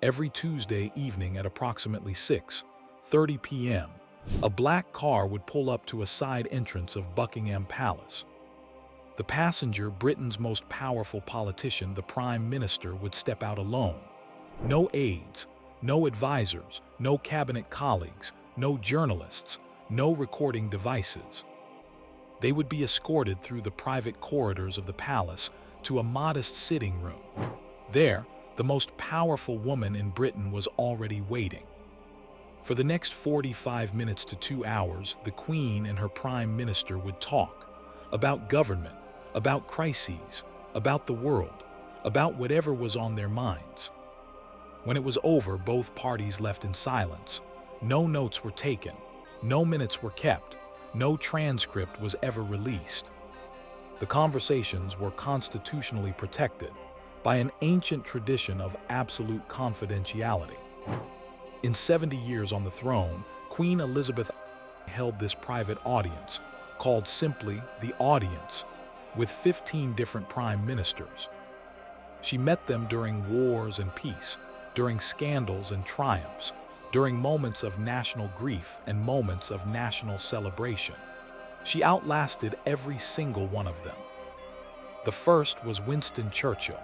every Tuesday evening at approximately 6:30 p.m., a black car would pull up to a side entrance of Buckingham Palace. The passenger, Britain's most powerful politician, the Prime Minister, would step out alone. No aides, no advisors, no cabinet colleagues, no journalists, no recording devices. They would be escorted through the private corridors of the palace to a modest sitting room. There, the most powerful woman in Britain was already waiting. For the next 45 minutes to 2 hours, the Queen and her Prime Minister would talk about government, about crises, about the world, about whatever was on their minds. When it was over, both parties left in silence. No notes were taken, no minutes were kept, no transcript was ever released. The conversations were constitutionally protected by an ancient tradition of absolute confidentiality. In 70 years on the throne, Queen Elizabeth held this private audience, called simply the audience, with 15 different prime ministers. She met them during wars and peace, during scandals and triumphs, during moments of national grief and moments of national celebration. She outlasted every single one of them. The first was Winston Churchill,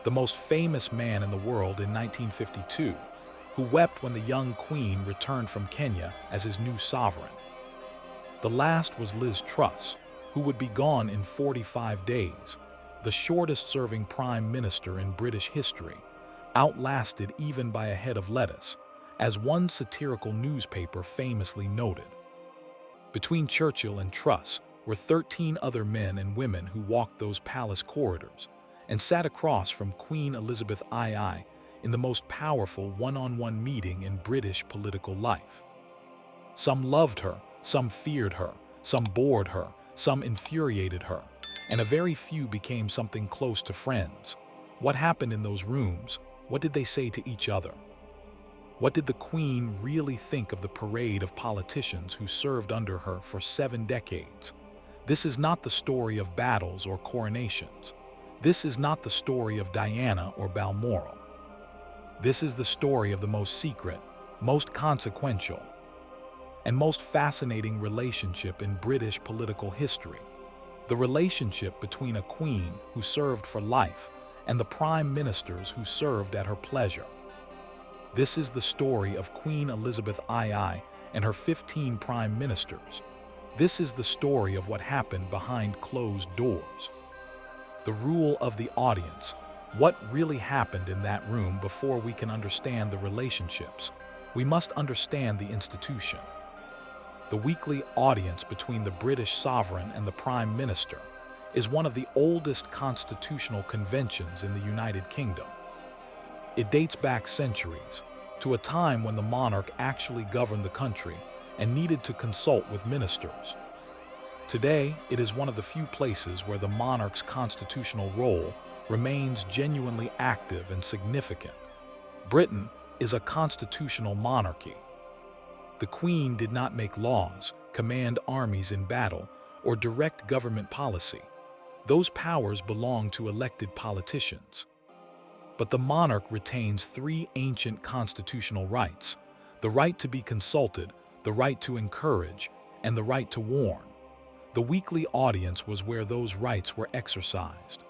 the most famous man in the world in 1952, who wept when the young Queen returned from Kenya as his new sovereign. The last was Liz Truss, who would be gone in 45 days, the shortest-serving Prime Minister in British history, outlasted even by a head of lettuce, as one satirical newspaper famously noted. Between Churchill and Truss were 13 other men and women who walked those palace corridors and sat across from Queen Elizabeth II in the most powerful one-on-one meeting in British political life. Some loved her, some feared her, some bored her, some infuriated her, and a very few became something close to friends. What happened in those rooms? What did they say to each other? What did the Queen really think of the parade of politicians who served under her for 7 decades? This is not the story of battles or coronations. This is not the story of Diana or Balmoral. This is the story of the most secret, most consequential, and most fascinating relationship in British political history. The relationship between a queen who served for life and the prime ministers who served at her pleasure. This is the story of Queen Elizabeth II and her 15 prime ministers. This is the story of what happened behind closed doors. The rule of the audience. What really happened in that room? Before we can understand the relationships, we must understand the institution. The weekly audience between the British sovereign and the Prime Minister is one of the oldest constitutional conventions in the United Kingdom. It dates back centuries, to a time when the monarch actually governed the country and needed to consult with ministers. Today, it is one of the few places where the monarch's constitutional role remains genuinely active and significant. Britain is a constitutional monarchy. The Queen did not make laws, command armies in battle, or direct government policy. Those powers belong to elected politicians. But the monarch retains 3 ancient constitutional rights: the right to be consulted, the right to encourage, and the right to warn. The weekly audience was where those rights were exercised.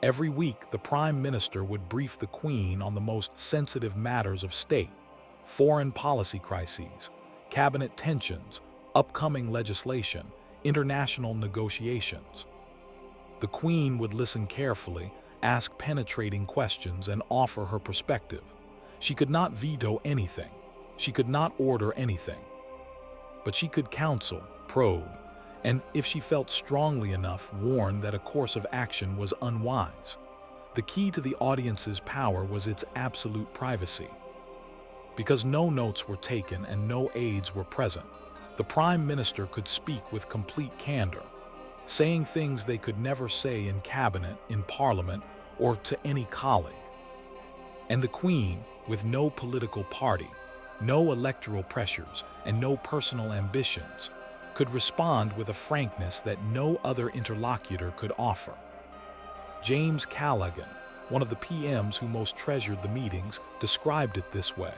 Every week, the Prime Minister would brief the Queen on the most sensitive matters of state: foreign policy crises, cabinet tensions, upcoming legislation, international negotiations. The Queen would listen carefully, ask penetrating questions, and offer her perspective. She could not veto anything. She could not order anything. But she could counsel, probe, and, if she felt strongly enough, warn that a course of action was unwise. The key to the audience's power was its absolute privacy. Because no notes were taken and no aides were present, the Prime Minister could speak with complete candor, saying things they could never say in cabinet, in parliament, or to any colleague. And the Queen, with no political party, no electoral pressures, and no personal ambitions, could respond with a frankness that no other interlocutor could offer. James Callaghan, One of the PMs who most treasured the meetings described it this way: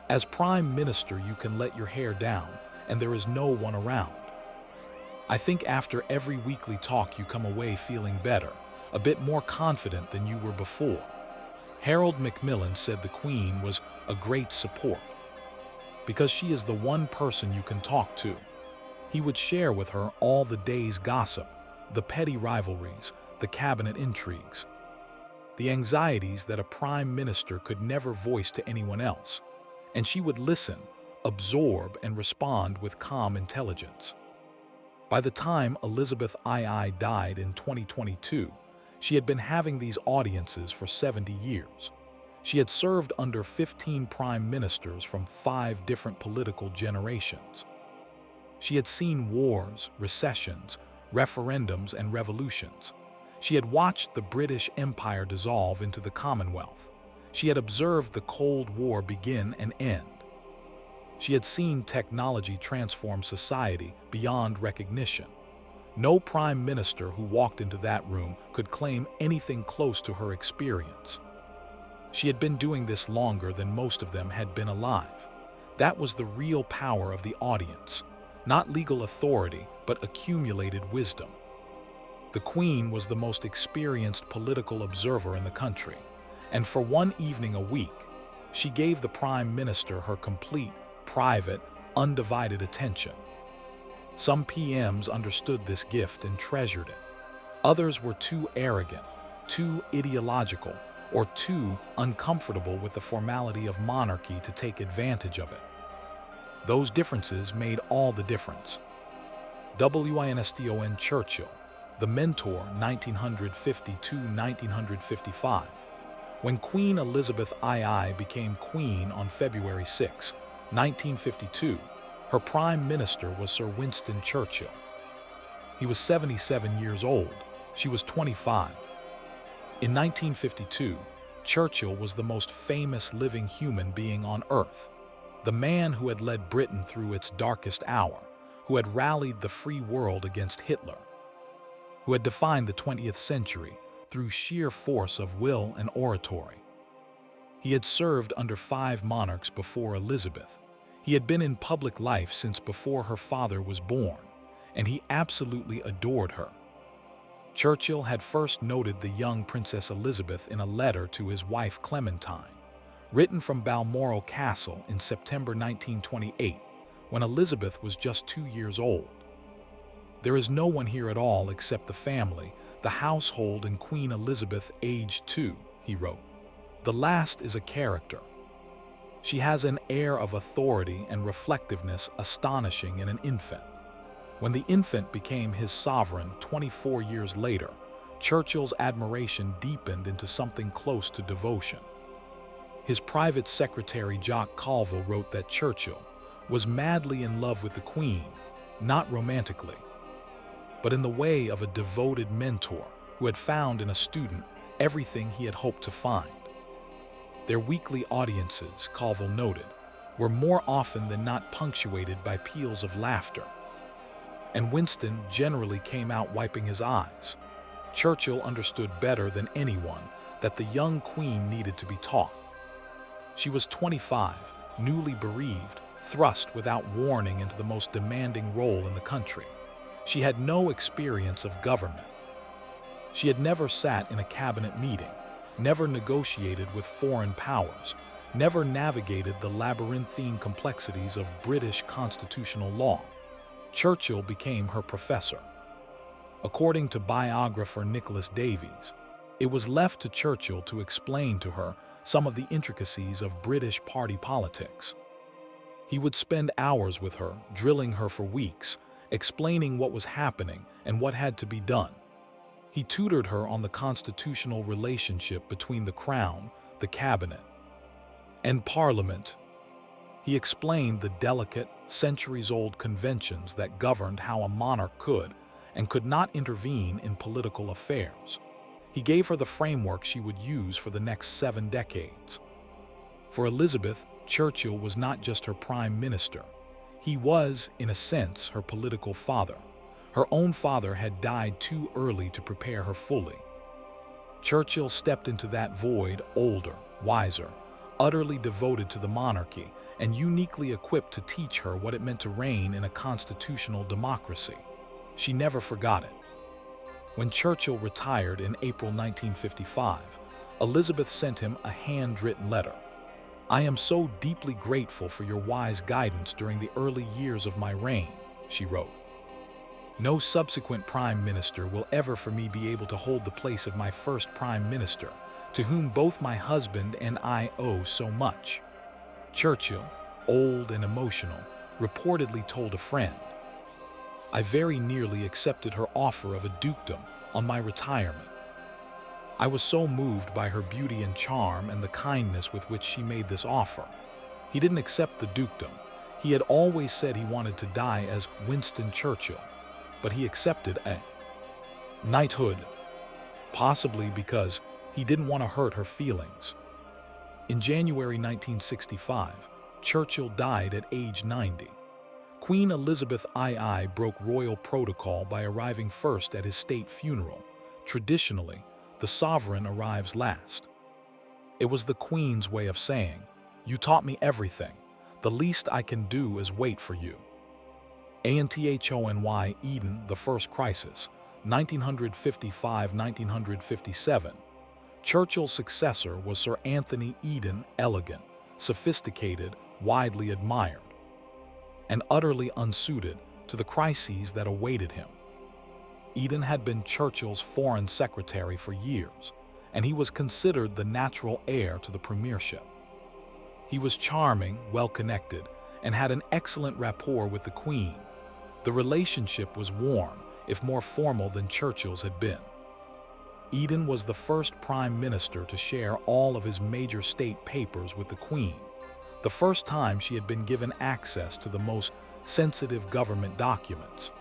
"As Prime Minister, you can let your hair down, and there is no one around. I think after every weekly talk you come away feeling better, a bit more confident than you were before." Harold Macmillan said the Queen was a great support because she is the one person you can talk to. He would share with her all the day's gossip, the petty rivalries, the cabinet intrigues, the anxieties that a prime minister could never voice to anyone else, and she would listen, absorb, and respond with calm intelligence. By the time Elizabeth II died in 2022, she had been having these audiences for 70 years. She had served under 15 prime ministers from 5 different political generations. She had seen wars, recessions, referendums, and revolutions. She had watched the British Empire dissolve into the Commonwealth. She had observed the Cold War begin and end. She had seen technology transform society beyond recognition. No prime minister who walked into that room could claim anything close to her experience. She had been doing this longer than most of them had been alive. That was the real power of the audience. Not legal authority, but accumulated wisdom. The Queen was the most experienced political observer in the country, and for one evening a week, she gave the Prime Minister her complete, private, undivided attention. Some PMs understood this gift and treasured it. Others were too arrogant, too ideological, or too uncomfortable with the formality of monarchy to take advantage of it. Those differences made all the difference. Winston Churchill, the mentor, 1950–1955. When Queen Elizabeth II became Queen on February 6, 1952, her Prime Minister was Sir Winston Churchill. He was 77 years old. She was 25. In 1952, Churchill was the most famous living human being on Earth. The man who had led Britain through its darkest hour, who had rallied the free world against Hitler, who had defined the 20th century through sheer force of will and oratory. He had served under 5 monarchs before Elizabeth. He had been in public life since before her father was born, and he absolutely adored her. Churchill had first noted the young Princess Elizabeth in a letter to his wife Clementine, written from Balmoral Castle in September 1928, when Elizabeth was just 2 years old. "There is no one here at all except the family, the household, and Queen Elizabeth, aged 2, he wrote. "The last is a character. She has an air of authority and reflectiveness astonishing in an infant." When the infant became his sovereign 24 years later, Churchill's admiration deepened into something close to devotion. His private secretary Jock Colville wrote that Churchill was madly in love with the Queen, not romantically, but in the way of a devoted mentor who had found in a student everything he had hoped to find. Their weekly audiences, Colville noted, were more often than not punctuated by peals of laughter, and Winston generally came out wiping his eyes. Churchill understood better than anyone that the young Queen needed to be taught. She was 25, newly bereaved, thrust without warning into the most demanding role in the country. She had no experience of government. She had never sat in a cabinet meeting, never negotiated with foreign powers, never navigated the labyrinthine complexities of British constitutional law. Churchill became her professor. According to biographer Nicholas Davies, it was left to Churchill to explain to her some of the intricacies of British party politics. He would spend hours with her, drilling her for weeks, explaining what was happening and what had to be done. He tutored her on the constitutional relationship between the Crown, the Cabinet, and Parliament. He explained the delicate, centuries-old conventions that governed how a monarch could and could not intervene in political affairs. He gave her the framework she would use for the next 7 decades. For Elizabeth, Churchill was not just her prime minister. He was, in a sense, her political father. Her own father had died too early to prepare her fully. Churchill stepped into that void older, wiser, utterly devoted to the monarchy, and uniquely equipped to teach her what it meant to reign in a constitutional democracy. She never forgot it. When Churchill retired in April 1955, Elizabeth sent him a handwritten letter. "I am so deeply grateful for your wise guidance during the early years of my reign," she wrote. "No subsequent prime minister will ever for me be able to hold the place of my first prime minister, to whom both my husband and I owe so much." Churchill, old and emotional, reportedly told a friend, "I very nearly accepted her offer of a dukedom on my retirement. I was so moved by her beauty and charm and the kindness with which she made this offer." He didn't accept the dukedom. He had always said he wanted to die as Winston Churchill, but he accepted a knighthood, possibly because he didn't want to hurt her feelings. In January 1965, Churchill died at age 90. Queen Elizabeth II broke royal protocol by arriving first at his state funeral. Traditionally, the sovereign arrives last. It was the Queen's way of saying, "You taught me everything. The least I can do is wait for you." Anthony Eden, The First Crisis, 1955–1957. Churchill's successor was Sir Anthony Eden, elegant, sophisticated, widely admired, and utterly unsuited to the crises that awaited him. Eden had been Churchill's foreign secretary for years, and he was considered the natural heir to the premiership. He was charming, well-connected, and had an excellent rapport with the Queen. The relationship was warm, if more formal than Churchill's had been. Eden was the first prime minister to share all of his major state papers with the Queen, the first time she had been given access to the most sensitive government documents.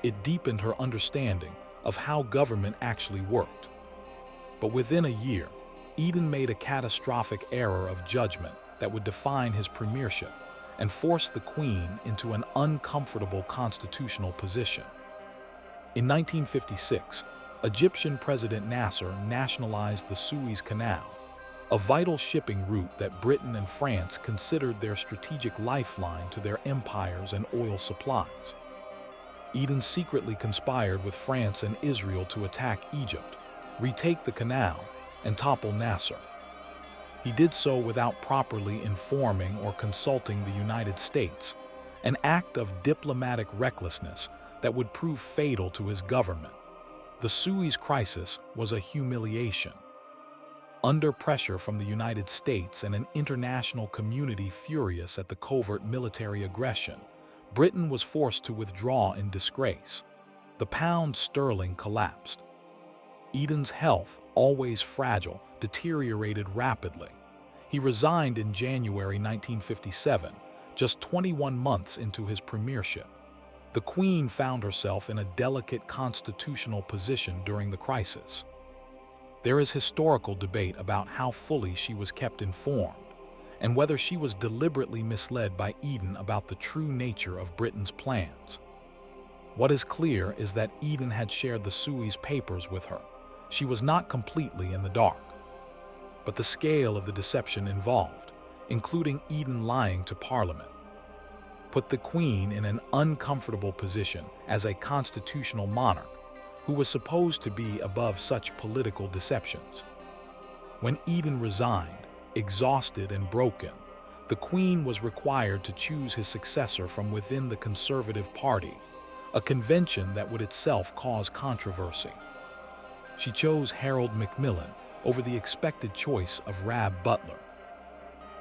It deepened her understanding of how government actually worked. But within a year, Eden made a catastrophic error of judgment that would define his premiership and force the Queen into an uncomfortable constitutional position. In 1956, Egyptian President Nasser nationalized the Suez Canal, a vital shipping route that Britain and France considered their strategic lifeline to their empires and oil supplies. Eden secretly conspired with France and Israel to attack Egypt, retake the canal, and topple Nasser. He did so without properly informing or consulting the United States, an act of diplomatic recklessness that would prove fatal to his government. The Suez Crisis was a humiliation. Under pressure from the United States and an international community furious at the covert military aggression, Britain was forced to withdraw in disgrace. The pound sterling collapsed. Eden's health, always fragile, deteriorated rapidly. He resigned in January 1957, just 21 months into his premiership. The Queen found herself in a delicate constitutional position during the crisis. There is historical debate about how fully she was kept informed, and whether she was deliberately misled by Eden about the true nature of Britain's plans. What is clear is that Eden had shared the Suez papers with her. She was not completely in the dark. But the scale of the deception involved, including Eden lying to Parliament, put the Queen in an uncomfortable position as a constitutional monarch who was supposed to be above such political deceptions. When Eden resigned, exhausted and broken, the Queen was required to choose his successor from within the Conservative Party, a convention that would itself cause controversy. She chose Harold Macmillan over the expected choice of Rab Butler.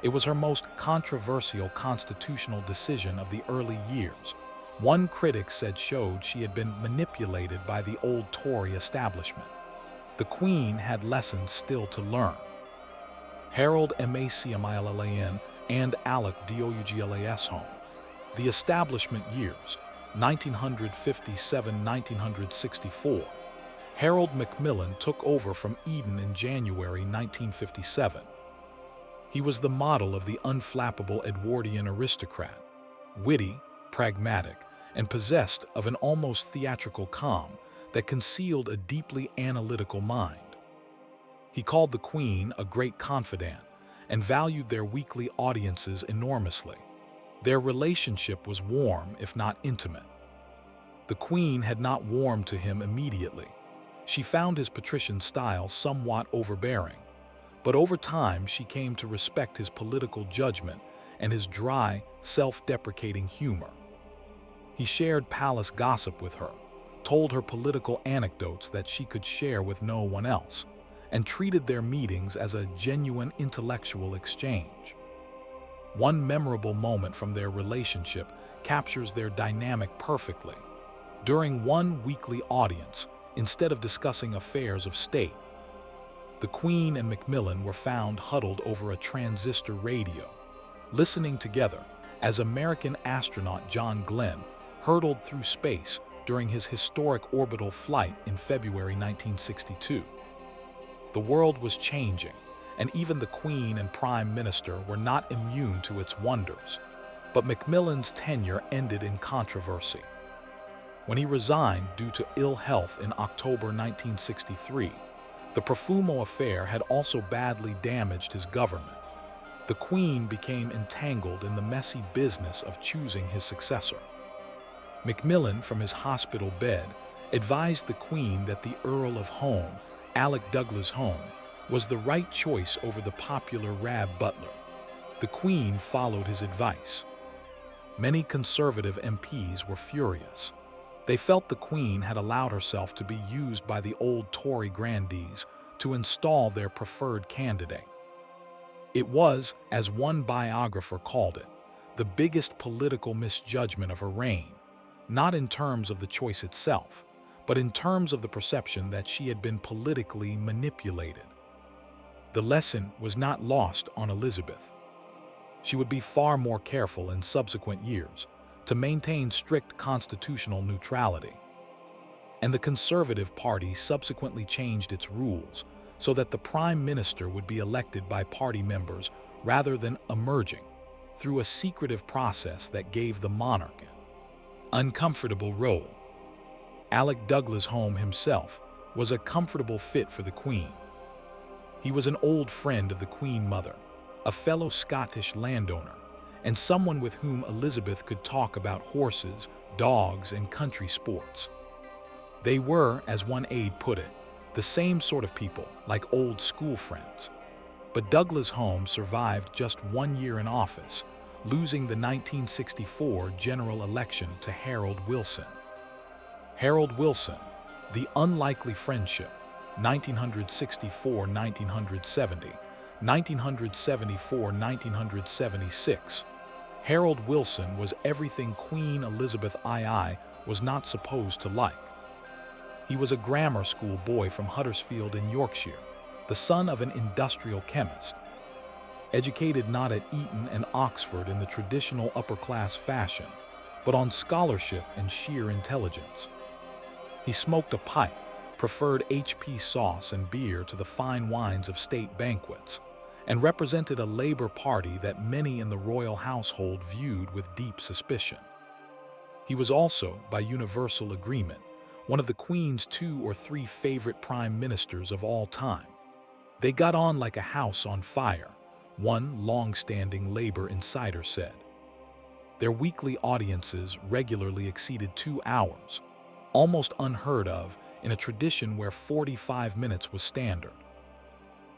It was her most controversial constitutional decision of the early years. One critic said showed she had been manipulated by the old Tory establishment. The Queen had lessons still to learn. Harold Macmillan and Alec Douglas home. The Establishment Years, 1957–1964. Harold Macmillan took over from Eden in January 1957. He was the model of the unflappable Edwardian aristocrat, witty, pragmatic, and possessed of an almost theatrical calm that concealed a deeply analytical mind. He called the Queen a great confidant and valued their weekly audiences enormously. Their relationship was warm, if not intimate. The Queen had not warmed to him immediately. She found his patrician style somewhat overbearing, but over time she came to respect his political judgment and his dry, self-deprecating humor. He shared palace gossip with her, told her political anecdotes that she could share with no one else, and treated their meetings as a genuine intellectual exchange. One memorable moment from their relationship captures their dynamic perfectly. During one weekly audience, instead of discussing affairs of state, the Queen and Macmillan were found huddled over a transistor radio, listening together as American astronaut John Glenn hurtled through space during his historic orbital flight in February 1962. The world was changing, and even the Queen and Prime Minister were not immune to its wonders. But Macmillan's tenure ended in controversy. When he resigned due to ill health in October 1963, the Profumo affair had also badly damaged his government. The Queen became entangled in the messy business of choosing his successor. Macmillan, from his hospital bed, advised the Queen that the Earl of Home, Alec Douglas Home, was the right choice over the popular Rab Butler. The Queen followed his advice. Many Conservative MPs were furious. They felt the Queen had allowed herself to be used by the old Tory grandees to install their preferred candidate. It was, as one biographer called it, the biggest political misjudgment of her reign, not in terms of the choice itself, but in terms of the perception that she had been politically manipulated. The lesson was not lost on Elizabeth. She would be far more careful in subsequent years to maintain strict constitutional neutrality. And the Conservative Party subsequently changed its rules so that the Prime Minister would be elected by party members rather than emerging through a secretive process that gave the monarch an uncomfortable role. Alec Douglas Home himself was a comfortable fit for the Queen. He was an old friend of the Queen Mother, a fellow Scottish landowner, and someone with whom Elizabeth could talk about horses, dogs, and country sports. They were, as one aide put it, the same sort of people, like old school friends. But Douglas Home survived just 1 year in office, losing the 1964 general election to Harold Wilson. Harold Wilson, the unlikely friendship, 1964-1970, 1974-1976. Harold Wilson was everything Queen Elizabeth II was not supposed to like. He was a grammar school boy from Huddersfield in Yorkshire, the son of an industrial chemist. Educated not at Eton and Oxford in the traditional upper-class fashion, but on scholarship and sheer intelligence. He smoked a pipe, preferred HP sauce and beer to the fine wines of state banquets, and represented a Labour Party that many in the royal household viewed with deep suspicion. He was also, by universal agreement, one of the Queen's 2 or 3 favorite prime ministers of all time. They got on like a house on fire, one long-standing Labour insider said. Their weekly audiences regularly exceeded 2 hours, almost unheard of in a tradition where 45 minutes was standard.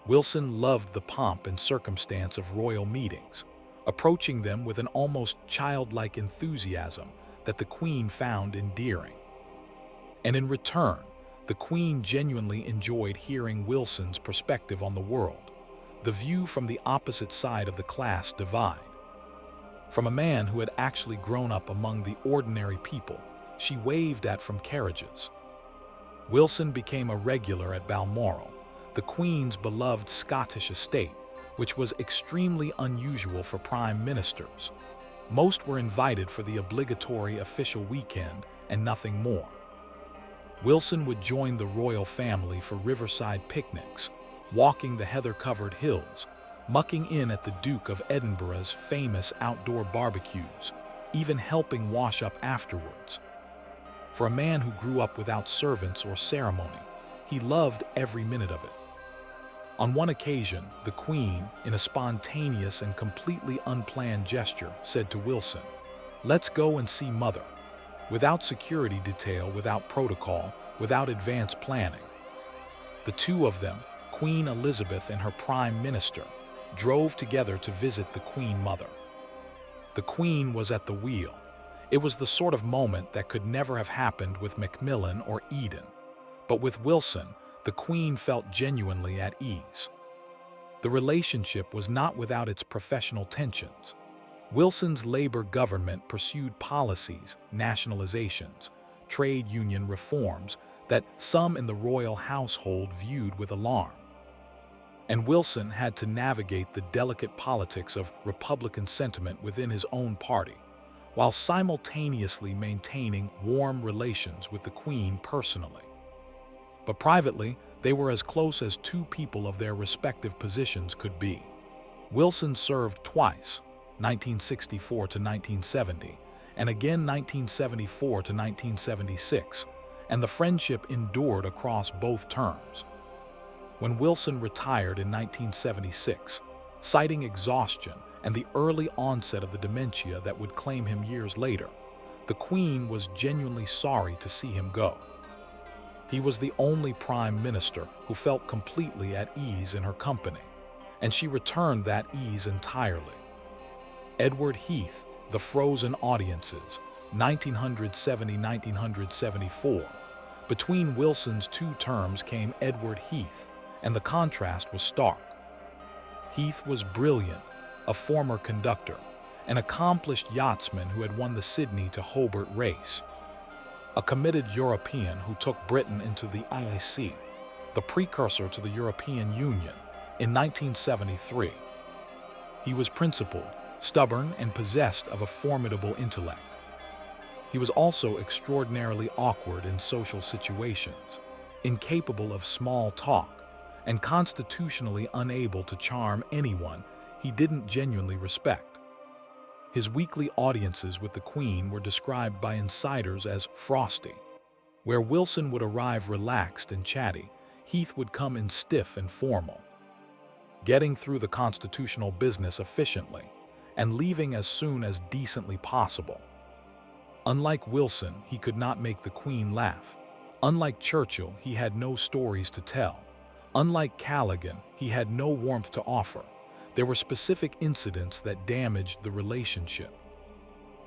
Wilson loved the pomp and circumstance of royal meetings, approaching them with an almost childlike enthusiasm that the Queen found endearing. And in return, the Queen genuinely enjoyed hearing Wilson's perspective on the world, the view from the opposite side of the class divide. From a man who had actually grown up among the ordinary people she waved at from carriages. Wilson became a regular at Balmoral, the Queen's beloved Scottish estate, which was extremely unusual for prime ministers. Most were invited for the obligatory official weekend and nothing more. Wilson would join the royal family for riverside picnics, walking the heather-covered hills, mucking in at the Duke of Edinburgh's famous outdoor barbecues, even helping wash up afterwards. For a man who grew up without servants or ceremony, he loved every minute of it. On one occasion, the Queen, in a spontaneous and completely unplanned gesture, said to Wilson, "Let's go and see Mother," without security detail, without protocol, without advanced planning. The two of them, Queen Elizabeth and her Prime Minister, drove together to visit the Queen Mother. The Queen was at the wheel. It was the sort of moment that could never have happened with Macmillan or Eden. But with Wilson, the Queen felt genuinely at ease. The relationship was not without its professional tensions. Wilson's Labour government pursued policies, nationalizations, trade union reforms that some in the royal household viewed with alarm. And Wilson had to navigate the delicate politics of Republican sentiment within his own party, while simultaneously maintaining warm relations with the Queen personally. But privately, they were as close as two people of their respective positions could be. Wilson served twice, 1964 to 1970, and again 1974 to 1976, and the friendship endured across both terms. When Wilson retired in 1976, citing exhaustion and the early onset of the dementia that would claim him years later, the Queen was genuinely sorry to see him go. He was the only Prime Minister who felt completely at ease in her company, and she returned that ease entirely. Edward Heath, The Frozen Audiences, 1970–1974. Between Wilson's two terms came Edward Heath, and the contrast was stark. Heath was brilliant, a former conductor, an accomplished yachtsman who had won the Sydney to Hobart race, a committed European who took Britain into the IAC, the precursor to the European Union, in 1973. He was principled, stubborn, and possessed of a formidable intellect. He was also extraordinarily awkward in social situations, incapable of small talk, and constitutionally unable to charm anyone he didn't genuinely respect. His weekly audiences with the Queen were described by insiders as frosty. Where Wilson would arrive relaxed and chatty, Heath would come in stiff and formal, getting through the constitutional business efficiently and leaving as soon as decently possible. Unlike Wilson, he could not make the Queen laugh. Unlike Churchill, he had no stories to tell. Unlike Callaghan, he had no warmth to offer. There were specific incidents that damaged the relationship.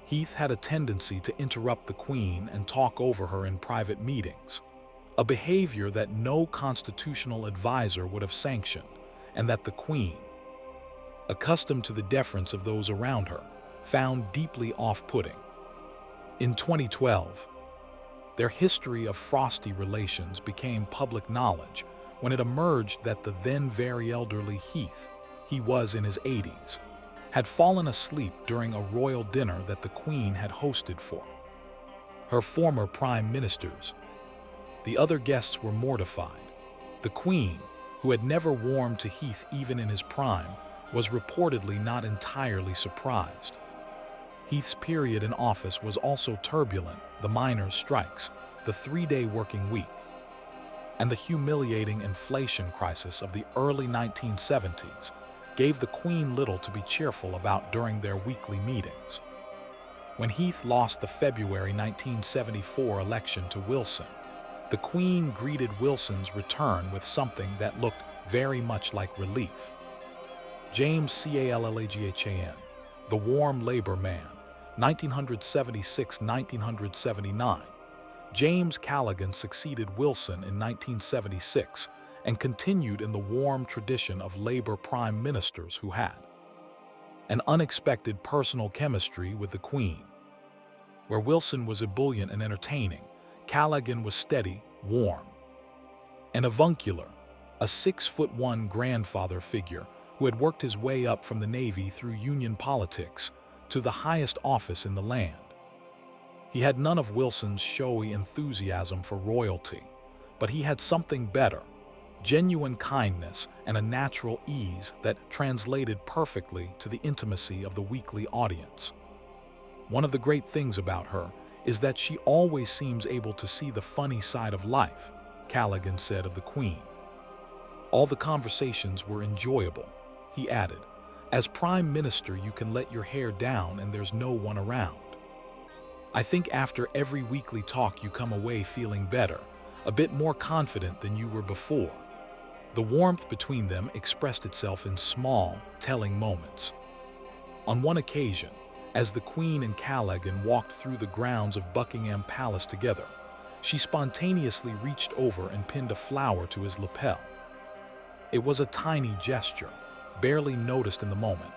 Heath had a tendency to interrupt the Queen and talk over her in private meetings, a behavior that no constitutional advisor would have sanctioned, and that the Queen, accustomed to the deference of those around her, found deeply off-putting. In 2012, their history of frosty relations became public knowledge when it emerged that the then very elderly Heath, he was in his 80s, had fallen asleep during a royal dinner that the Queen had hosted for her former prime ministers. The other guests were mortified. The Queen, who had never warmed to Heath even in his prime, was reportedly not entirely surprised. Heath's period in office was also turbulent: the miners' strikes, the three-day working week, and the humiliating inflation crisis of the early 1970s gave the Queen little to be cheerful about during their weekly meetings. When Heath lost the February 1974 election to Wilson, the Queen greeted Wilson's return with something that looked very much like relief. James Callaghan, the Warm Labour Man, 1976–1979. James Callaghan succeeded Wilson in 1976 and continued in the warm tradition of Labour prime ministers who had an unexpected personal chemistry with the Queen. Where Wilson was ebullient and entertaining, Callaghan was steady, warm, and avuncular, a 6'1" grandfather figure who had worked his way up from the Navy through Union politics to the highest office in the land. He had none of Wilson's showy enthusiasm for royalty, but he had something better: genuine kindness and a natural ease that translated perfectly to the intimacy of the weekly audience. One of the great things about her is that she always seems able to see the funny side of life, Callaghan said of the Queen. All the conversations were enjoyable. He added, "As Prime Minister, you can let your hair down and there's no one around. I think after every weekly talk you come away feeling better, a bit more confident than you were before." The warmth between them expressed itself in small, telling moments. On one occasion, as the Queen and Callaghan walked through the grounds of Buckingham Palace together, she spontaneously reached over and pinned a flower to his lapel. It was a tiny gesture, barely noticed in the moment,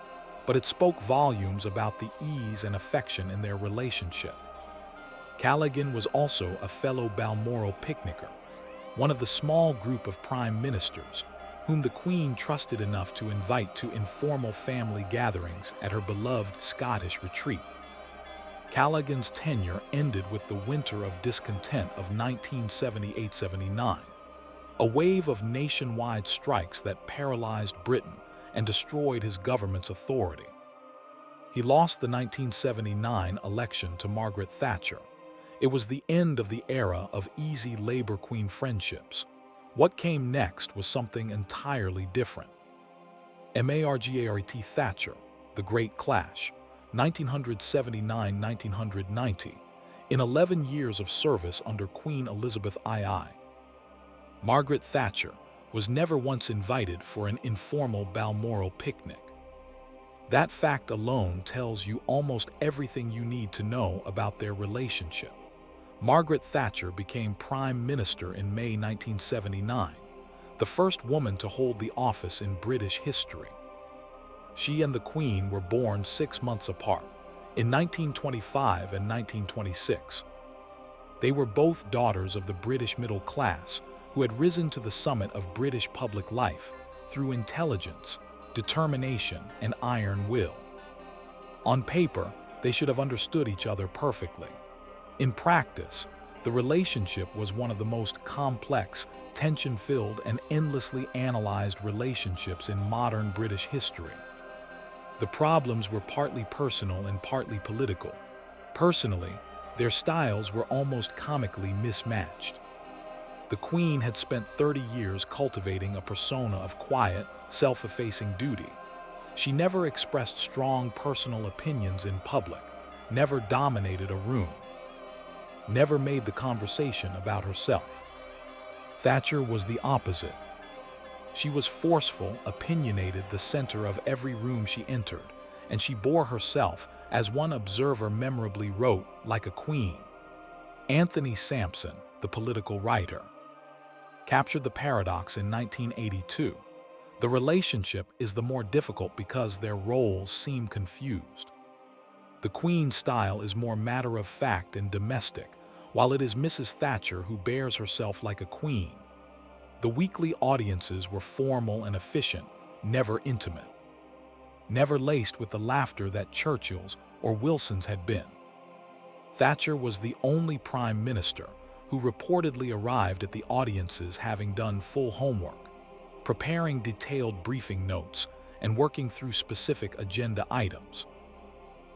but it spoke volumes about the ease and affection in their relationship. Callaghan was also a fellow Balmoral picnicker, one of the small group of prime ministers whom the Queen trusted enough to invite to informal family gatherings at her beloved Scottish retreat. Callaghan's tenure ended with the winter of discontent of 1978-79, a wave of nationwide strikes that paralyzed Britain and destroyed his government's authority. He lost the 1979 election to Margaret Thatcher. It was the end of the era of easy Labour-Queen friendships. What came next was something entirely different. Margaret Thatcher, The Great Clash, 1979–1990, in 11 years of service under Queen Elizabeth II. Margaret Thatcher was never once invited for an informal Balmoral picnic. That fact alone tells you almost everything you need to know about their relationship. Margaret Thatcher became Prime Minister in May 1979, the first woman to hold the office in British history. She and the Queen were born 6 months apart, in 1925 and 1926. They were both daughters of the British middle class who had risen to the summit of British public life through intelligence, determination, and iron will. On paper, they should have understood each other perfectly. In practice, the relationship was one of the most complex, tension-filled, and endlessly analyzed relationships in modern British history. The problems were partly personal and partly political. Personally, their styles were almost comically mismatched. The Queen had spent 30 years cultivating a persona of quiet, self-effacing duty. She never expressed strong personal opinions in public, never dominated a room, never made the conversation about herself. Thatcher was the opposite. She was forceful, opinionated, the center of every room she entered, and she bore herself, as one observer memorably wrote, like a queen. Anthony Sampson, the political writer, captured the paradox in 1982. The relationship is the more difficult because their roles seem confused. The Queen's style is more matter-of-fact and domestic, while it is Mrs. Thatcher who bears herself like a queen. The weekly audiences were formal and efficient, never intimate, never laced with the laughter that Churchill's or Wilson's had been. Thatcher was the only prime minister who reportedly arrived at the audiences having done full homework, preparing detailed briefing notes and working through specific agenda items.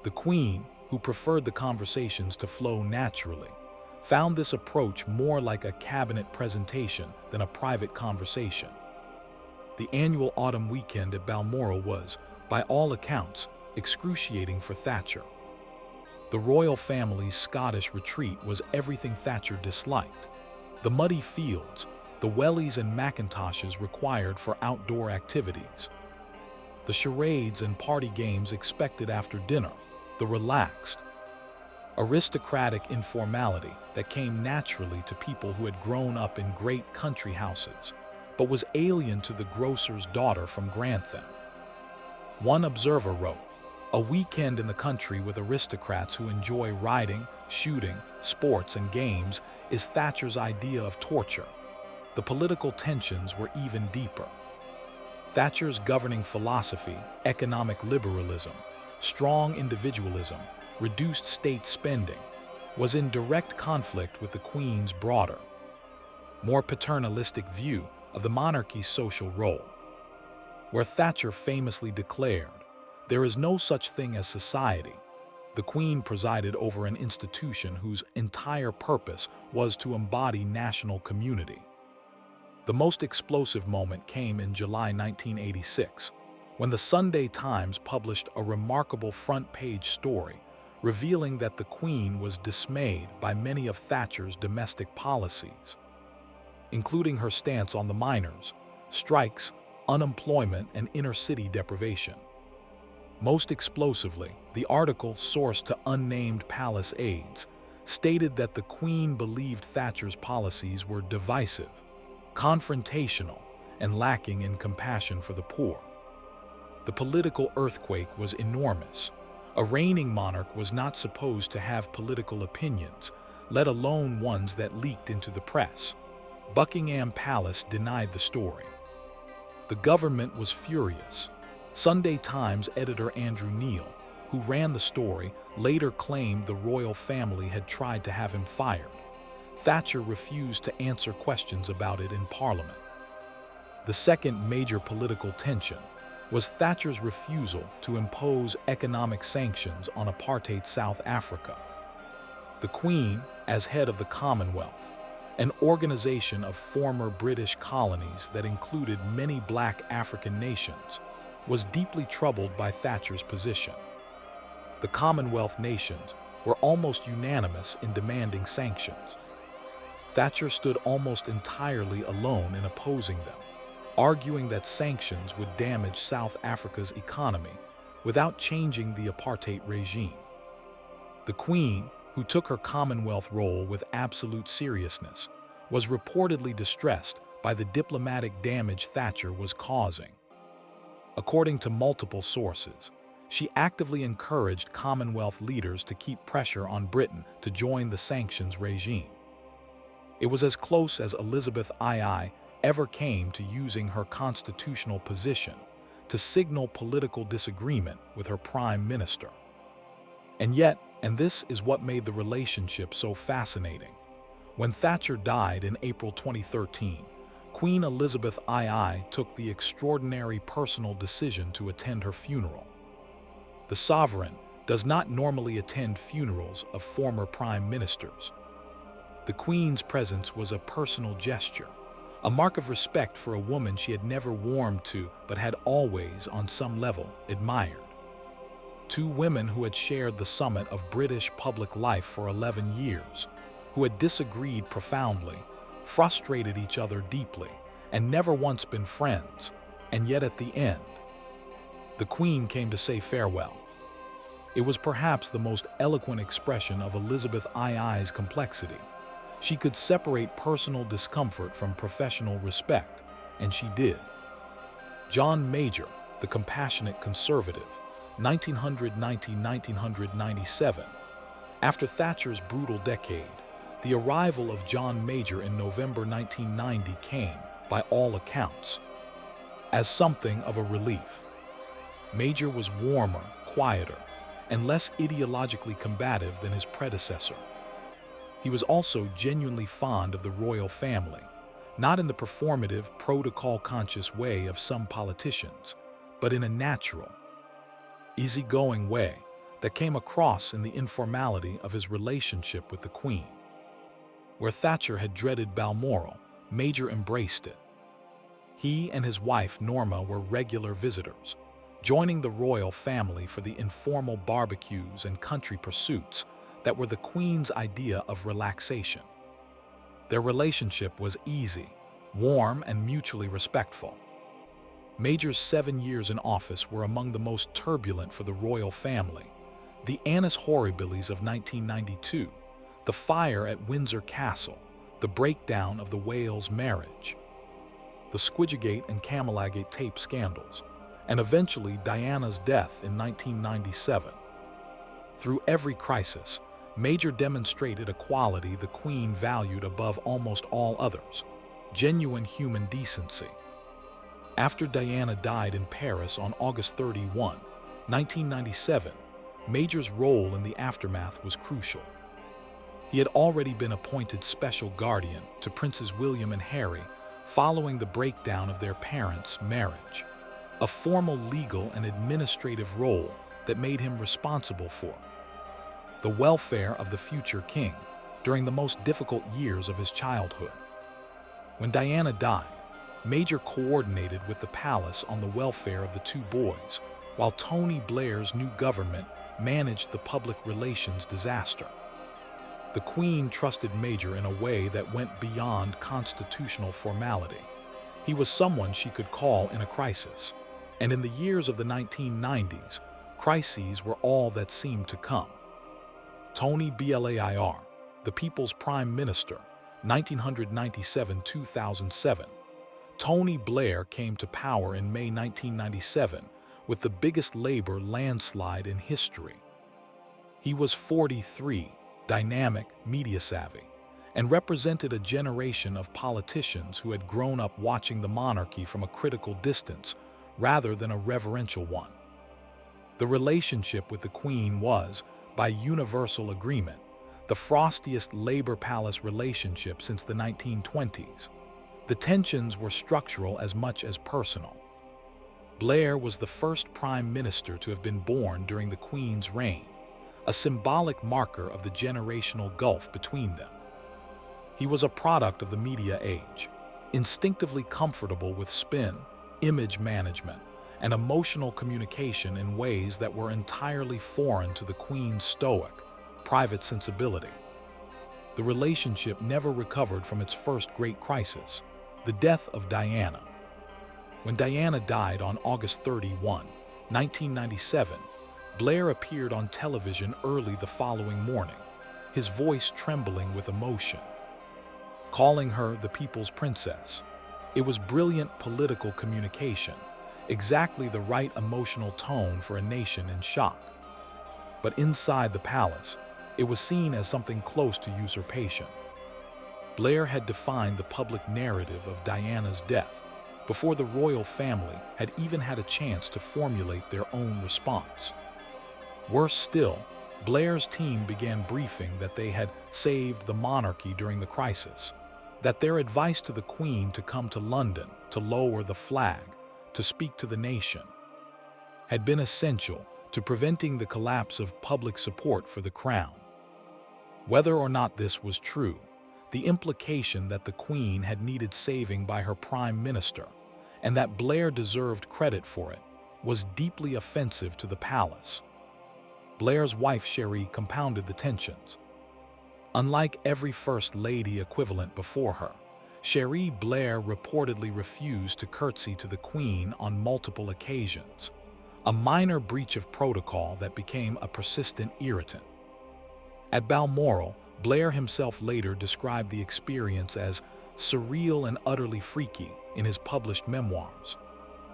The Queen, who preferred the conversations to flow naturally, found this approach more like a cabinet presentation than a private conversation. The annual autumn weekend at Balmoral was, by all accounts, excruciating for Thatcher. The royal family's Scottish retreat was everything Thatcher disliked. The muddy fields, the wellies and macintoshes required for outdoor activities, the charades and party games expected after dinner, the relaxed, aristocratic informality that came naturally to people who had grown up in great country houses, but was alien to the grocer's daughter from Grantham. One observer wrote, "A weekend in the country with aristocrats who enjoy riding, shooting, sports, and games is Thatcher's idea of torture." The political tensions were even deeper. Thatcher's governing philosophy, economic liberalism, strong individualism, reduced state spending, was in direct conflict with the Queen's broader, more paternalistic view of the monarchy's social role. Where Thatcher famously declared, "There is no such thing as society," the Queen presided over an institution whose entire purpose was to embody national community. The most explosive moment came in July 1986, when the Sunday Times published a remarkable front-page story revealing that the Queen was dismayed by many of Thatcher's domestic policies, including her stance on the miners, strikes, unemployment, and inner-city deprivation. Most explosively, the article, sourced to unnamed palace aides, stated that the Queen believed Thatcher's policies were divisive, confrontational, and lacking in compassion for the poor. The political earthquake was enormous. A reigning monarch was not supposed to have political opinions, let alone ones that leaked into the press. Buckingham Palace denied the story. The government was furious. Sunday Times editor Andrew Neil, who ran the story, later claimed the royal family had tried to have him fired. Thatcher refused to answer questions about it in Parliament. The second major political tension was Thatcher's refusal to impose economic sanctions on apartheid South Africa. The Queen, as head of the Commonwealth, an organization of former British colonies that included many black African nations, was deeply troubled by Thatcher's position. The Commonwealth nations were almost unanimous in demanding sanctions. Thatcher stood almost entirely alone in opposing them, arguing that sanctions would damage South Africa's economy without changing the apartheid regime. The Queen, who took her Commonwealth role with absolute seriousness, was reportedly distressed by the diplomatic damage Thatcher was causing. According to multiple sources, she actively encouraged Commonwealth leaders to keep pressure on Britain to join the sanctions regime. It was as close as Elizabeth II ever came to using her constitutional position to signal political disagreement with her prime minister. And yet, and this is what made the relationship so fascinating, when Thatcher died in April 2013, Queen Elizabeth II took the extraordinary personal decision to attend her funeral. The sovereign does not normally attend funerals of former prime ministers. The Queen's presence was a personal gesture, a mark of respect for a woman she had never warmed to but had always, on some level, admired. Two women who had shared the summit of British public life for 11 years, who had disagreed profoundly, frustrated each other deeply, and never once been friends, and yet at the end, the Queen came to say farewell. It was perhaps the most eloquent expression of Elizabeth II's complexity. She could separate personal discomfort from professional respect, and she did. John Major, the compassionate conservative, 1990–1997. After Thatcher's brutal decade, the arrival of John Major in November 1990 came, by all accounts, as something of a relief. Major was warmer, quieter, and less ideologically combative than his predecessor. He was also genuinely fond of the royal family, not in the performative, protocol-conscious way of some politicians, but in a natural, easygoing way that came across in the informality of his relationship with the Queen. Where Thatcher had dreaded Balmoral, Major embraced it. He and his wife Norma were regular visitors, joining the royal family for the informal barbecues and country pursuits that were the Queen's idea of relaxation. Their relationship was easy, warm, and mutually respectful. Major's 7 years in office were among the most turbulent for the royal family. The annus horribilis of 1992, the fire at Windsor Castle, the breakdown of the Wales marriage, the Squidgegate and Camillagate tape scandals, and eventually Diana's death in 1997. Through every crisis, Major demonstrated a quality the Queen valued above almost all others: genuine human decency. After Diana died in Paris on August 31, 1997, Major's role in the aftermath was crucial. He had already been appointed special guardian to Princes William and Harry following the breakdown of their parents' marriage, a formal legal and administrative role that made him responsible for the welfare of the future king during the most difficult years of his childhood. When Diana died, Major coordinated with the palace on the welfare of the two boys, while Tony Blair's new government managed the public relations disaster. The Queen trusted Major in a way that went beyond constitutional formality. He was someone she could call in a crisis. And in the years of the 1990s, crises were all that seemed to come. Tony Blair, the People's Prime Minister, 1997–2007. Tony Blair came to power in May 1997 with the biggest Labour landslide in history. He was 43, dynamic, media-savvy, and represented a generation of politicians who had grown up watching the monarchy from a critical distance rather than a reverential one. The relationship with the Queen was, by universal agreement, the frostiest Labour-Palace relationship since the 1920s. The tensions were structural as much as personal. Blair was the first Prime Minister to have been born during the Queen's reign, a symbolic marker of the generational gulf between them. He was a product of the media age, instinctively comfortable with spin, image management, and emotional communication in ways that were entirely foreign to the Queen's stoic, private sensibility. The relationship never recovered from its first great crisis, the death of Diana. When Diana died on August 31, 1997, Blair appeared on television early the following morning, his voice trembling with emotion, calling her the People's Princess. It was brilliant political communication, exactly the right emotional tone for a nation in shock. But inside the palace, it was seen as something close to usurpation. Blair had defined the public narrative of Diana's death before the royal family had even had a chance to formulate their own response. Worse still, Blair's team began briefing that they had saved the monarchy during the crisis, that their advice to the Queen to come to London to lower the flag, to speak to the nation, had been essential to preventing the collapse of public support for the crown. Whether or not this was true, the implication that the Queen had needed saving by her Prime Minister, and that Blair deserved credit for it, was deeply offensive to the palace. Blair's wife Cherie compounded the tensions. Unlike every First Lady equivalent before her, Cherie Blair reportedly refused to curtsy to the Queen on multiple occasions, a minor breach of protocol that became a persistent irritant. At Balmoral, Blair himself later described the experience as surreal and utterly freaky in his published memoirs,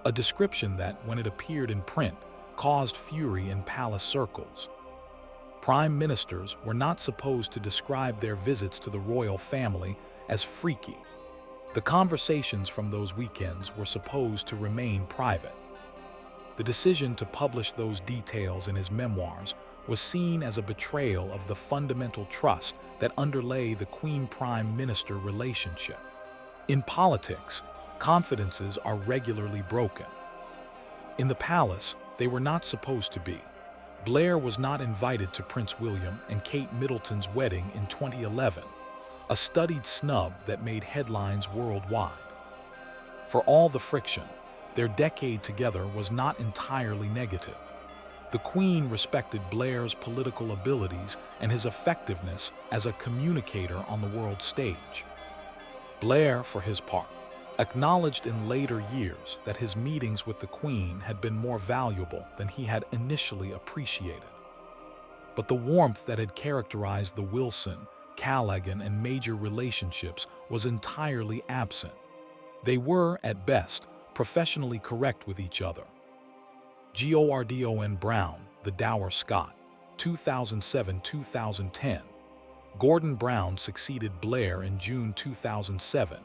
a description that, when it appeared in print, caused fury in palace circles. Prime ministers were not supposed to describe their visits to the royal family as freaky. The conversations from those weekends were supposed to remain private. The decision to publish those details in his memoirs was seen as a betrayal of the fundamental trust that underlay the Queen-Prime Minister relationship. In politics, confidences are regularly broken. In the palace, they were not supposed to be. Blair was not invited to Prince William and Kate Middleton's wedding in 2011, a studied snub that made headlines worldwide. For all the friction, their decade together was not entirely negative. The Queen respected Blair's political abilities and his effectiveness as a communicator on the world stage. Blair, for his part, acknowledged in later years that his meetings with the Queen had been more valuable than he had initially appreciated. But the warmth that had characterized the Wilson, Callaghan, and Major relationships was entirely absent. They were, at best, professionally correct with each other. Gordon Brown, the dour Scot, 2007–2010. Gordon Brown succeeded Blair in June 2007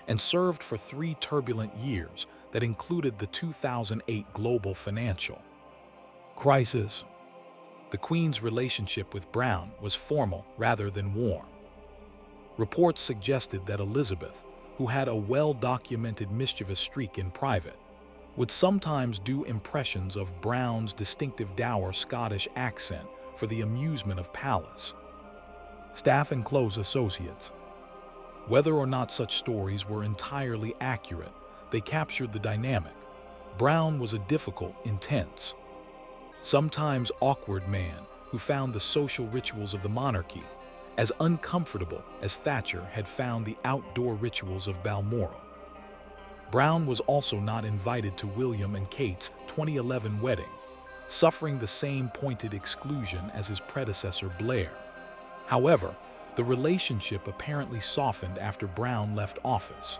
and served for 3 turbulent years that included the 2008 global financial crisis. The Queen's relationship with Brown was formal rather than warm. Reports suggested that Elizabeth, who had a well-documented mischievous streak in private, would sometimes do impressions of Brown's distinctive dour Scottish accent for the amusement of Palace staff and close associates. Whether or not such stories were entirely accurate, they captured the dynamic. Brown was a difficult, intense, sometimes awkward man who found the social rituals of the monarchy as uncomfortable as Thatcher had found the outdoor rituals of Balmoral. Brown was also not invited to William and Kate's 2011 wedding, suffering the same pointed exclusion as his predecessor Blair. However, the relationship apparently softened after Brown left office.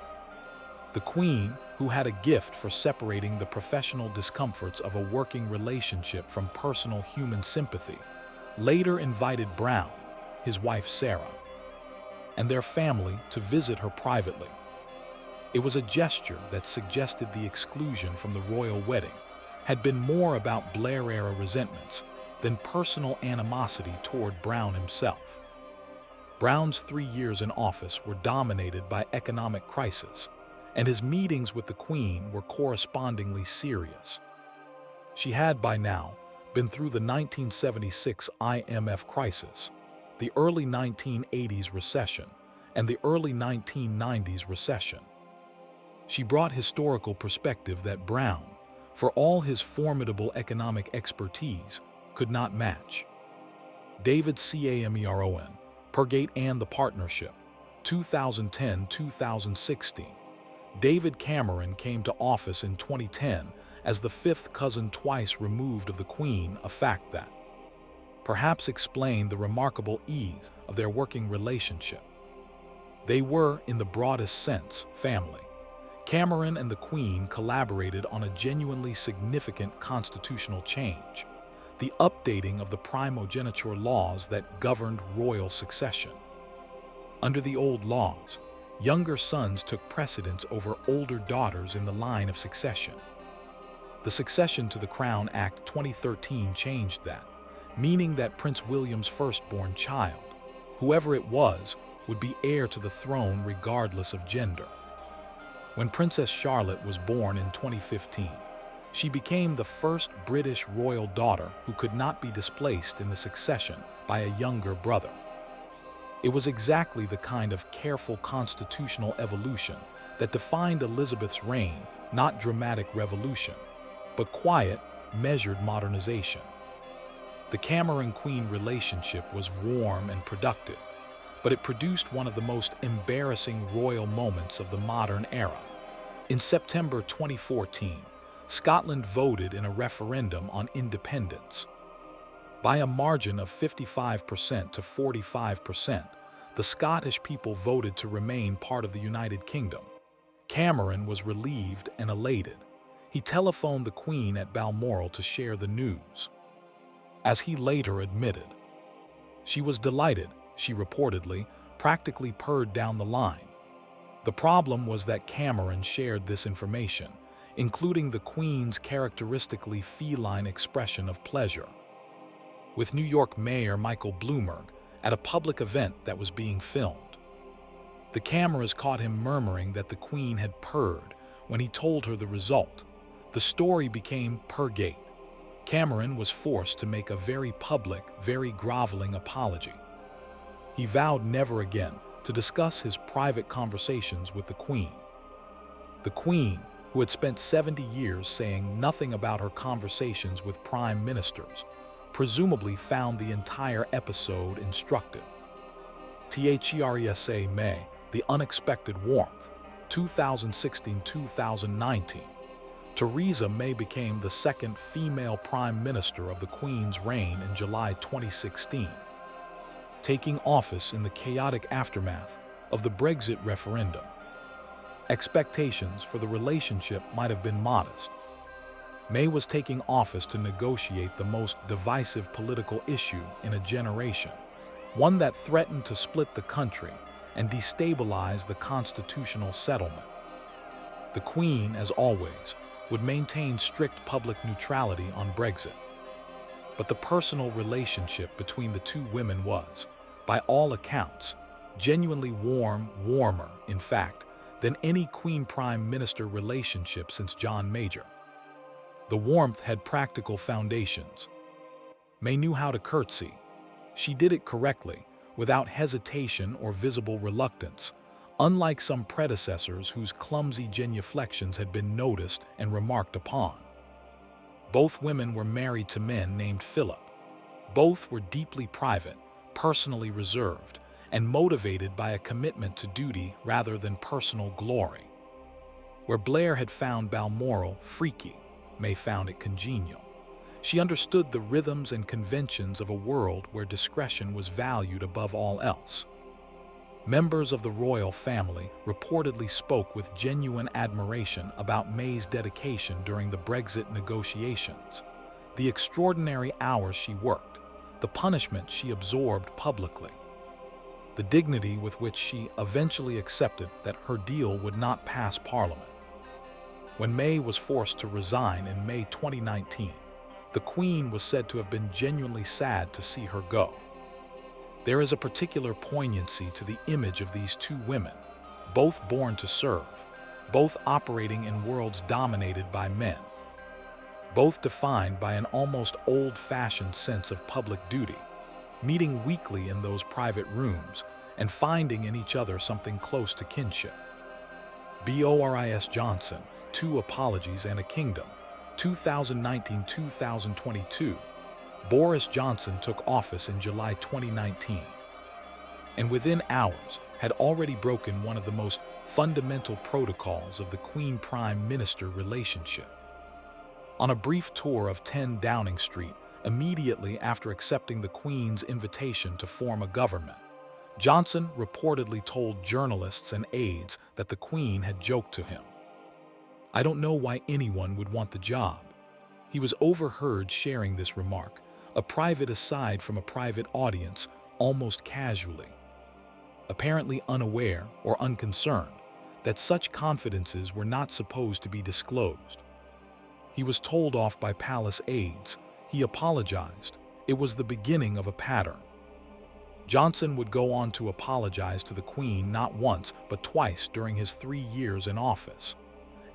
The Queen, who had a gift for separating the professional discomforts of a working relationship from personal human sympathy, later invited Brown, his wife Sarah, and their family to visit her privately. It was a gesture that suggested the exclusion from the royal wedding had been more about Blair-era resentments than personal animosity toward Brown himself. Brown's 3 years in office were dominated by economic crisis, and his meetings with the Queen were correspondingly serious. She had by now been through the 1976 IMF crisis, the early 1980s recession, and the early 1990s recession. She brought historical perspective that Brown, for all his formidable economic expertise, could not match. David Cameron, Purgate and the Partnership, 2010-2016. David Cameron came to office in 2010 as the fifth cousin twice removed of the Queen, a fact that perhaps explained the remarkable ease of their working relationship. They were, in the broadest sense, family. Cameron and the Queen collaborated on a genuinely significant constitutional change, the updating of the primogeniture laws that governed royal succession. Under the old laws, younger sons took precedence over older daughters in the line of succession. The Succession to the Crown Act 2013 changed that, meaning that Prince William's firstborn child, whoever it was, would be heir to the throne regardless of gender. When Princess Charlotte was born in 2015, she became the first British royal daughter who could not be displaced in the succession by a younger brother. It was exactly the kind of careful constitutional evolution that defined Elizabeth's reign, not dramatic revolution, but quiet, measured modernization. The Cameron-Queen relationship was warm and productive, but it produced one of the most embarrassing royal moments of the modern era. In September 2014, Scotland voted in a referendum on independence. By a margin of 55% to 45%, the Scottish people voted to remain part of the United Kingdom. Cameron was relieved and elated. He telephoned the Queen at Balmoral to share the news. As he later admitted, she was delighted. She reportedly practically purred down the line. The problem was that Cameron shared this information, including the Queen's characteristically feline expression of pleasure, with New York Mayor Michael Bloomberg at a public event that was being filmed. The cameras caught him murmuring that the Queen had purred when he told her the result. The story became Purgate. Cameron was forced to make a very public, very groveling apology. He vowed never again to discuss his private conversations with the Queen. The Queen, who had spent 70 years saying nothing about her conversations with prime ministers, presumably found the entire episode instructive. Theresa May, The Unexpected Warmth, 2016-2019. Theresa May became the second female prime minister of the Queen's reign in July 2016, taking office in the chaotic aftermath of the Brexit referendum. Expectations for the relationship might have been modest. May was taking office to negotiate the most divisive political issue in a generation, one that threatened to split the country and destabilize the constitutional settlement. The Queen, as always, would maintain strict public neutrality on Brexit. But the personal relationship between the two women was, by all accounts, genuinely warmer, in fact, than any Queen-Prime Minister relationship since John Major. The warmth had practical foundations. May knew how to curtsy. She did it correctly, without hesitation or visible reluctance, unlike some predecessors whose clumsy genuflections had been noticed and remarked upon. Both women were married to men named Philip. Both were deeply private, personally reserved, and motivated by a commitment to duty rather than personal glory. Where Blair had found Balmoral freaky, May found it congenial. She understood the rhythms and conventions of a world where discretion was valued above all else. Members of the royal family reportedly spoke with genuine admiration about May's dedication during the Brexit negotiations, the extraordinary hours she worked, the punishment she absorbed publicly, the dignity with which she eventually accepted that her deal would not pass Parliament. When May was forced to resign in May 2019, the Queen was said to have been genuinely sad to see her go. There is a particular poignancy to the image of these two women, both born to serve, both operating in worlds dominated by men, both defined by an almost old-fashioned sense of public duty, meeting weekly in those private rooms and finding in each other something close to kinship. Boris Johnson, Two Apologies and a Kingdom, 2019-2022. Boris Johnson took office in July 2019, and within hours had already broken one of the most fundamental protocols of the Queen-Prime Minister relationship. On a brief tour of 10 Downing Street, immediately after accepting the Queen's invitation to form a government, Johnson reportedly told journalists and aides that the Queen had joked to him, "I don't know why anyone would want the job." He was overheard sharing this remark, a private aside from a private audience, almost casually, apparently unaware or unconcerned that such confidences were not supposed to be disclosed. He was told off by palace aides. He apologized. It was the beginning of a pattern. Johnson would go on to apologize to the Queen not once but twice during his 3 years in office,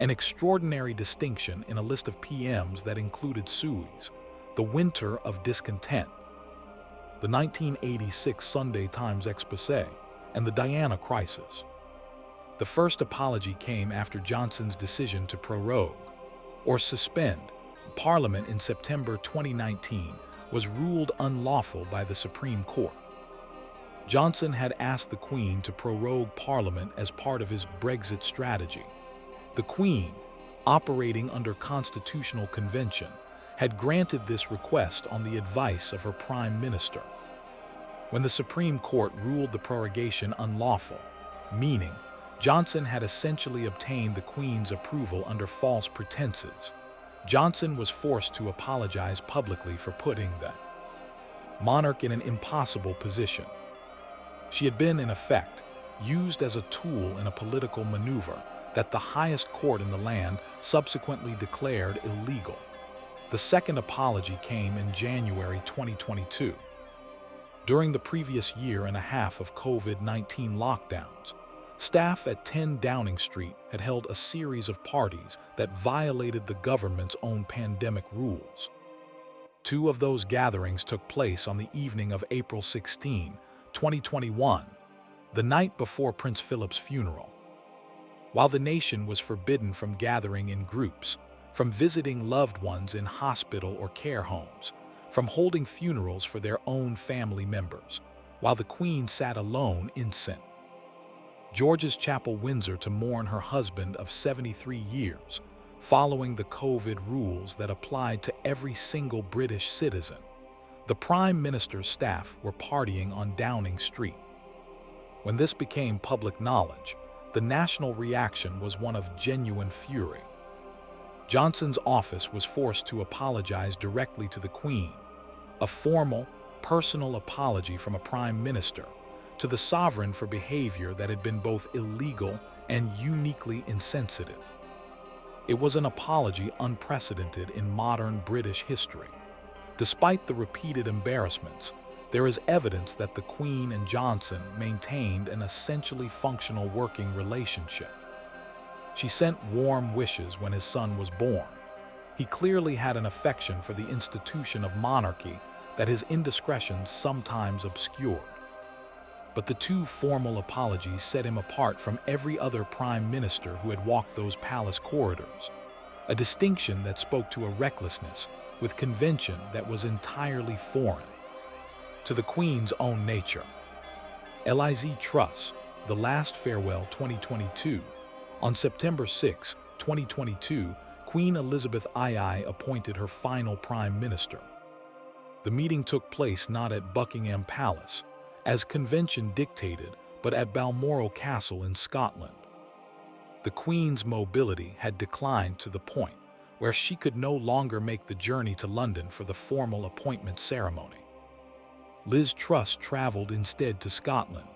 an extraordinary distinction in a list of PMs that included Suez, the Winter of Discontent, the 1986 Sunday Times Exposé, and the Diana Crisis. The first apology came after Johnson's decision to prorogue, or suspend, Parliament in September 2019 was ruled unlawful by the Supreme Court. Johnson had asked the Queen to prorogue Parliament as part of his Brexit strategy. The Queen, operating under constitutional convention, had granted this request on the advice of her Prime Minister. When the Supreme Court ruled the prorogation unlawful, meaning Johnson had essentially obtained the Queen's approval under false pretenses, Johnson was forced to apologize publicly for putting the monarch in an impossible position. She had been, in effect, used as a tool in a political maneuver that the highest court in the land subsequently declared illegal. The second apology came in January 2022. During the previous year and a half of COVID-19 lockdowns, staff at 10 Downing Street had held a series of parties that violated the government's own pandemic rules. 2 of those gatherings took place on the evening of April 16, 2021, the night before Prince Philip's funeral. While the nation was forbidden from gathering in groups, from visiting loved ones in hospital or care homes, from holding funerals for their own family members, while the Queen sat alone in St. George's Chapel, Windsor, to mourn her husband of 73 years, following the COVID rules that applied to every single British citizen, the Prime Minister's staff were partying on Downing Street. When this became public knowledge, the national reaction was one of genuine fury. Johnson's office was forced to apologize directly to the Queen, a formal, personal apology from a Prime Minister, to the sovereign for behavior that had been both illegal and uniquely insensitive. It was an apology unprecedented in modern British history. Despite the repeated embarrassments, there is evidence that the Queen and Johnson maintained an essentially functional working relationship. She sent warm wishes when his son was born. He clearly had an affection for the institution of monarchy that his indiscretions sometimes obscured. but the two formal apologies set him apart from every other prime minister who had walked those palace corridors, a distinction that spoke to a recklessness with convention that was entirely foreign to the Queen's own nature. Liz Truss, The Last Farewell 2022. On September 6, 2022, Queen Elizabeth II appointed her final prime minister. The meeting took place not at Buckingham Palace, as convention dictated, but at Balmoral Castle in Scotland. The Queen's mobility had declined to the point where she could no longer make the journey to London for the formal appointment ceremony. Liz Truss traveled instead to Scotland,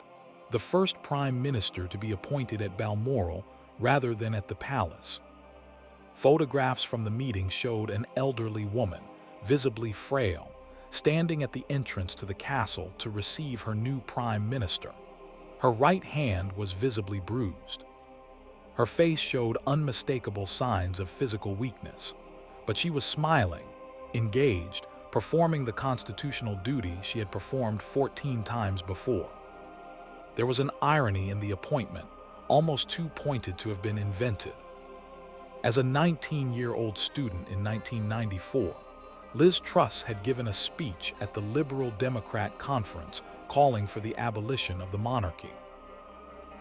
the first prime minister to be appointed at Balmoral rather than at the palace. Photographs from the meeting showed an elderly woman, visibly frail, standing at the entrance to the castle to receive her new prime minister. Her right hand was visibly bruised. Her face showed unmistakable signs of physical weakness, but she was smiling, engaged, performing the constitutional duty she had performed 14 times before. There was an irony in the appointment, almost too pointed to have been invented. As a 19-year-old student in 1994, Liz Truss had given a speech at the Liberal Democrat conference calling for the abolition of the monarchy.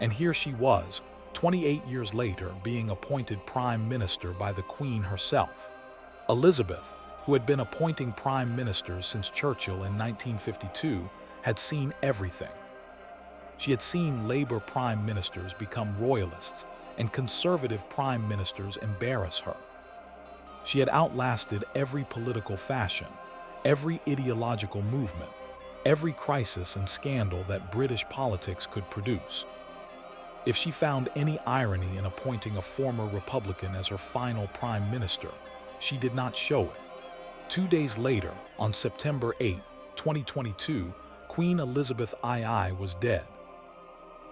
And here she was, 28 years later, being appointed prime minister by the Queen herself. Elizabeth, who had been appointing prime ministers since Churchill in 1952, had seen everything. She had seen Labour prime ministers become royalists and Conservative prime ministers embarrass her. She had outlasted every political fashion, every ideological movement, every crisis and scandal that British politics could produce. If she found any irony in appointing a former Republican as her final prime minister, she did not show it. 2 days later, on September 8, 2022, Queen Elizabeth II was dead.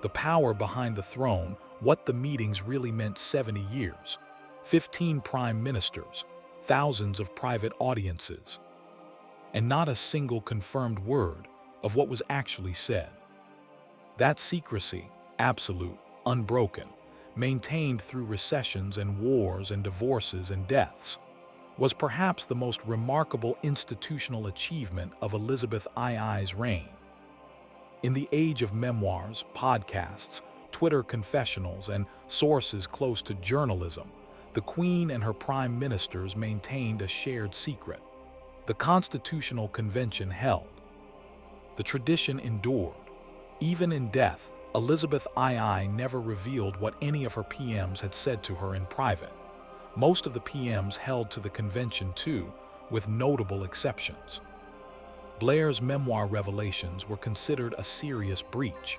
The power behind the throne, what the meetings really meant: 70 years, 15 prime ministers, thousands of private audiences, and not a single confirmed word of what was actually said. That secrecy, absolute, unbroken, maintained through recessions and wars and divorces and deaths, was perhaps the most remarkable institutional achievement of Elizabeth II's reign. In the age of memoirs, podcasts, Twitter confessionals, and sources close to journalism, the Queen and her prime ministers maintained a shared secret. The Constitutional Convention held. The tradition endured. Even in death, Elizabeth II never revealed what any of her PMs had said to her in private. Most of the PMs held to the convention too, with notable exceptions. Blair's memoir revelations were considered a serious breach.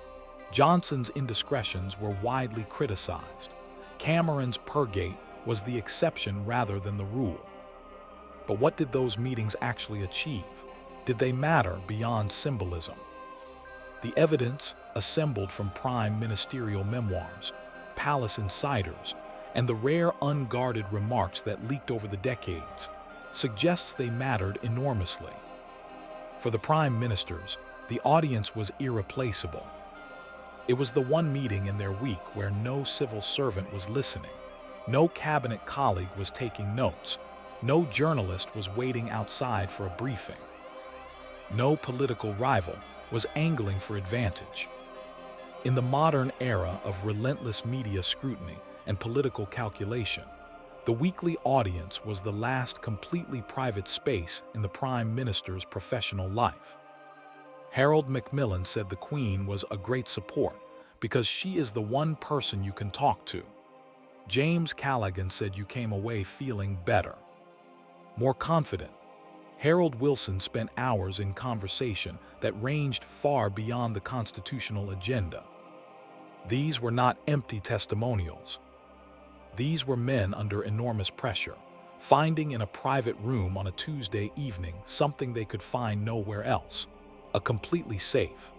Johnson's indiscretions were widely criticized. Cameron's purgate was the exception rather than the rule. But what did those meetings actually achieve? Did they matter beyond symbolism? The evidence, assembled from prime ministerial memoirs, palace insiders, and the rare unguarded remarks that leaked over the decades, suggests they mattered enormously. For the prime ministers, the audience was irreplaceable. It was the one meeting in their week where no civil servant was listening, no cabinet colleague was taking notes, no journalist was waiting outside for a briefing. No political rival was angling for advantage. In the modern era of relentless media scrutiny and political calculation, the weekly audience was the last completely private space in the Prime Minister's professional life. Harold Macmillan said the Queen was a great support because she is the one person you can talk to. James Callaghan said you came away feeling better, more confident. Harold Wilson spent hours in conversation that ranged far beyond the constitutional agenda. These were not empty testimonials. These were men under enormous pressure, finding in a private room on a Tuesday evening something they could find nowhere else: a completely safe,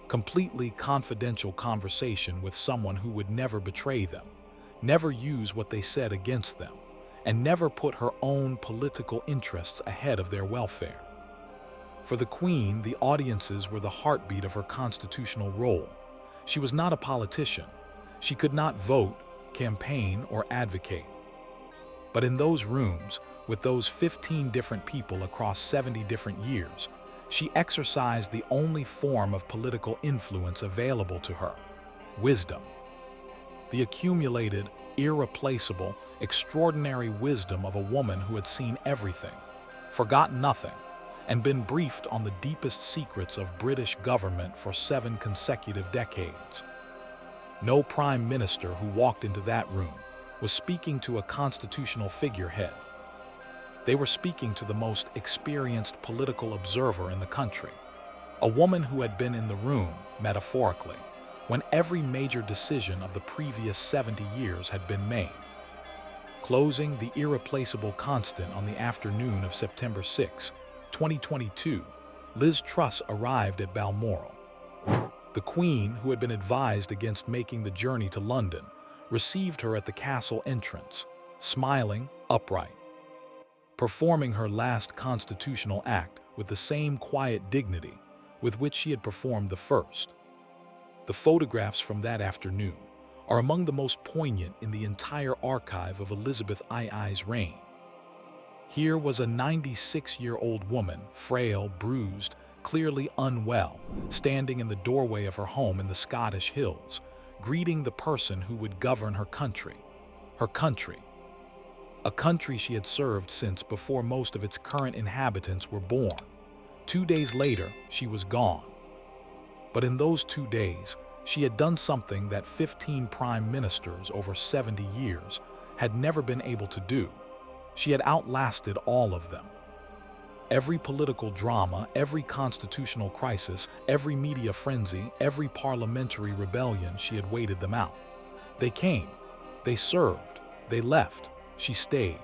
completely confidential conversation with someone who would never betray them, never use what they said against them, and never put her own political interests ahead of their welfare. For the Queen, the audiences were the heartbeat of her constitutional role. She was not a politician. She could not vote, campaign, or advocate. But in those rooms, with those 15 different people across 70 different years, she exercised the only form of political influence available to her: wisdom. The accumulated, irreplaceable, extraordinary wisdom of a woman who had seen everything, forgotten nothing, and been briefed on the deepest secrets of British government for 7 consecutive decades. No prime minister who walked into that room was speaking to a constitutional figurehead. They were speaking to the most experienced political observer in the country, a woman who had been in the room, metaphorically, when every major decision of the previous 70 years had been made. Closing the irreplaceable constant on the afternoon of September 6, 2022, Liz Truss arrived at Balmoral. The Queen, who had been advised against making the journey to London, received her at the castle entrance, smiling, upright, performing her last constitutional act with the same quiet dignity with which she had performed the first. The photographs from that afternoon are among the most poignant in the entire archive of Elizabeth II's reign. Here was a 96-year-old woman, frail, bruised, clearly unwell, standing in the doorway of her home in the Scottish hills, greeting the person who would govern her country. Her country. A country she had served since before most of its current inhabitants were born. 2 days later, she was gone. But in those 2 days, she had done something that 15 prime ministers over 70 years had never been able to do. She had outlasted all of them. Every political drama, every constitutional crisis, every media frenzy, every parliamentary rebellion, she had waited them out. They came, they served, they left, she stayed.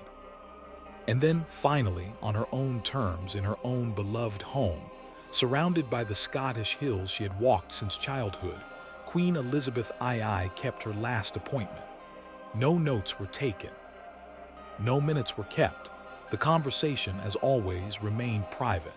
And then, finally, on her own terms, in her own beloved home, surrounded by the Scottish hills she had walked since childhood, Queen Elizabeth II kept her last appointment. No notes were taken. No minutes were kept. The conversation, as always, remained private.